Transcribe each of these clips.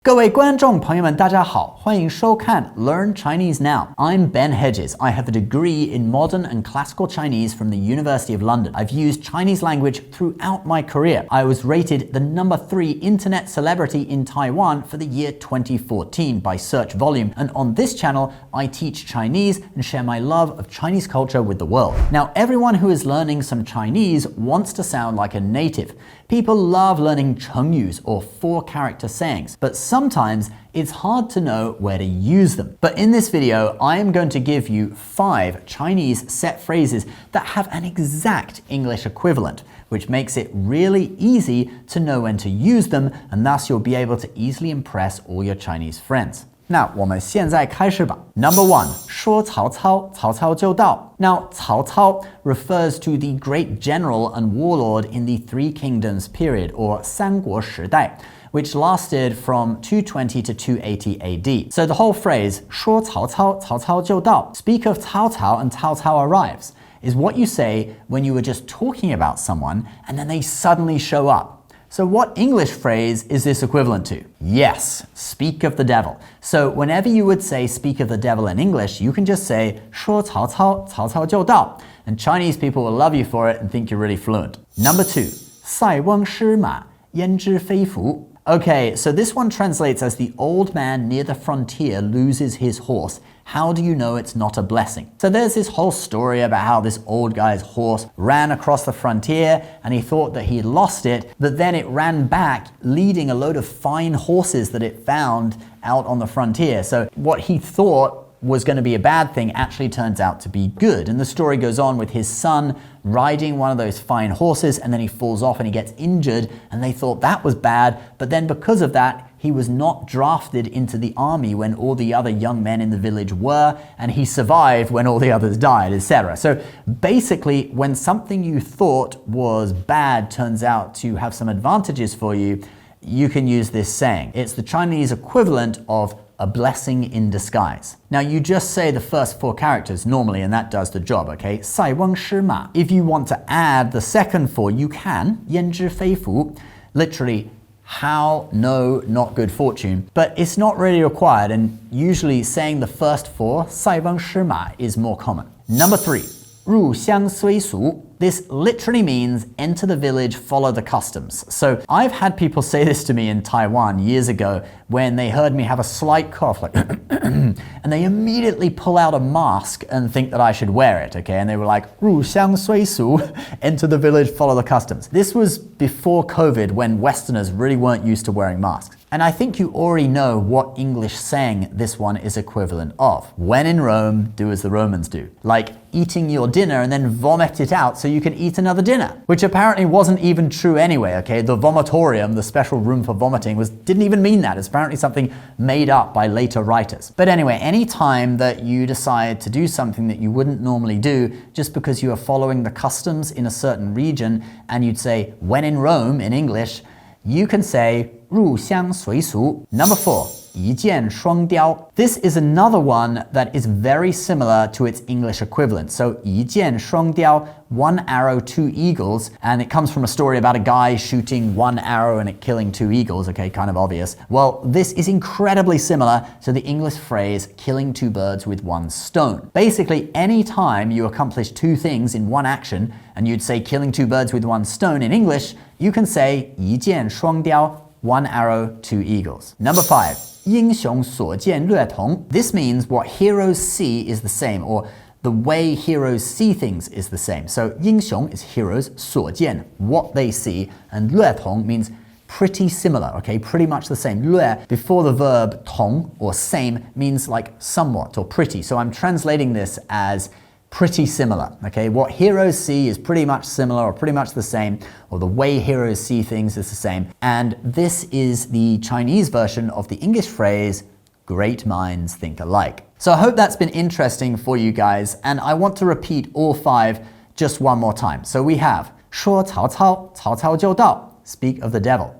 各位观众朋友们，大家好，欢迎收看 Learn Chinese Now. I'm Ben Hedges. I have a degree in modern and classical Chinese from the University of London. I've used Chinese language throughout my career. I was rated the #3 internet celebrity in Taiwan for the year 2014 by search volume. And on this channel, I teach Chinese and share my love of Chinese culture with the world. Now, everyone who is learning some Chinese wants to sound like a native. People love learning 成语 or 4-character sayings, but sometimes it's hard to know where to use them. But in this video, I am going to give you 5 Chinese set phrases that have an exact English equivalent, which makes it really easy to know when to use them, and thus you'll be able to easily impress all your Chinese friends. 那我们现在开始吧。Number 1, 说曹操，曹操就到。Now, 曹操 refers to the great general and warlord in the Three Kingdoms period, or 三国时代, which lasted from 220 to 280 AD. So the whole phrase 说曹操，曹操就到, speak of Cao Cao and Cao Cao arrives, is what you say when you were just talking about someone and then they suddenly show up. So what English phrase is this equivalent to? Yes, speak of the devil. So whenever you would say speak of the devil in English, you can just say 说曹操，曹操就到. And Chinese people will love you for it and think you're really fluent. Number 2, 塞翁失马，焉知非福. Okay, so this one translates as the old man near the frontier loses his horse. How do you know it's not a blessing? So there's this whole story about how this old guy's horse ran across the frontier and he thought that he had lost it, but then it ran back leading a load of fine horses that it found out on the frontier. So what he thought was going to be a bad thing actually turns out to be good. And the story goes on with his son riding one of those fine horses, and then he falls off and he gets injured, and they thought that was bad, but then because of that, he was not drafted into the army when all the other young men in the village were, and he survived when all the others died, etc. So basically, when something you thought was bad turns out to have some advantages for you, you can use this saying. It's the Chinese equivalent of a blessing in disguise. Now, you just say the first 4 characters normally, and that does the job, okay? 塞翁失马. If you want to add the second 4, you can. 焉知非福. Literally, how, no, not good fortune. But it's not really required, and usually saying the first 4, 塞翁失马, is more common. Number 3, 入乡随俗. This literally means enter the village, follow the customs. So I've had people say this to me in Taiwan years ago when they heard me have a slight cough, like, and they immediately pull out a mask and think that I should wear it, okay? And they were like, 入乡随俗, enter the village, follow the customs. This was before COVID when Westerners really weren't used to wearing masks. And I think you already know what English saying this one is equivalent of. When in Rome, do as the Romans do. Like eating your dinner and then vomit it out so you can eat another dinner. Which apparently wasn't even true anyway, okay? The vomitorium, the special room for vomiting, didn't even mean that. It's apparently something made up by later writers. But anyway, any time that you decide to do something that you wouldn't normally do just because you are following the customs in a certain region, and you'd say, when in Rome, in English, you can say, 入乡随俗. Number 4, 一箭双雕. This is another one that is very similar to its English equivalent. So 一箭双雕, 1 arrow, 2 eagles, and it comes from a story about a guy shooting 1 arrow and it killing 2 eagles, okay, kind of obvious. Well, this is incredibly similar to the English phrase killing 2 birds with 1 stone. Basically, any time you accomplish 2 things in one action, and you'd say killing 2 birds with 1 stone in English, you can say 一箭双雕, 1 arrow, 2 eagles. Number 5, 英雄所见略同. This means what heroes see is the same, or the way heroes see things is the same. So 英雄 is heroes, 所见, what they see, and 略同 means pretty similar, okay, pretty much the same. 略 before the verb 同 or same means like somewhat or pretty. So I'm translating this as pretty similar, okay? What heroes see is pretty much similar or pretty much the same, or the way heroes see things is the same. And this is the Chinese version of the English phrase, great minds think alike. So I hope that's been interesting for you guys, and I want to repeat all 5 just one more time. So we have 说曹操，曹操就到, speak of the devil.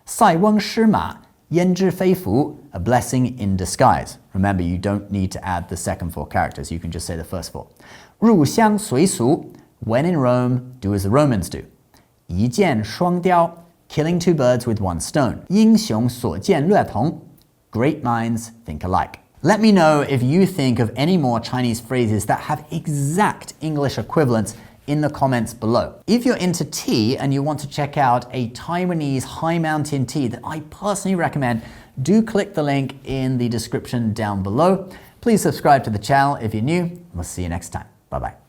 塞翁失马，焉知非福, a blessing in disguise. Remember, you don't need to add the second 4 characters. You can just say the first 4. 入乡随俗, when in Rome, do as the Romans do. 一箭双雕, killing 2 birds with 1 stone. 英雄所见略同, Great minds think alike. Let me know if you think of any more Chinese phrases that have exact English equivalents in the comments below. If you're into tea and you want to check out a Taiwanese high mountain tea that I personally recommend, do click the link in the description down below. Please subscribe to the channel if you're new. We'll see you next time. Bye-bye.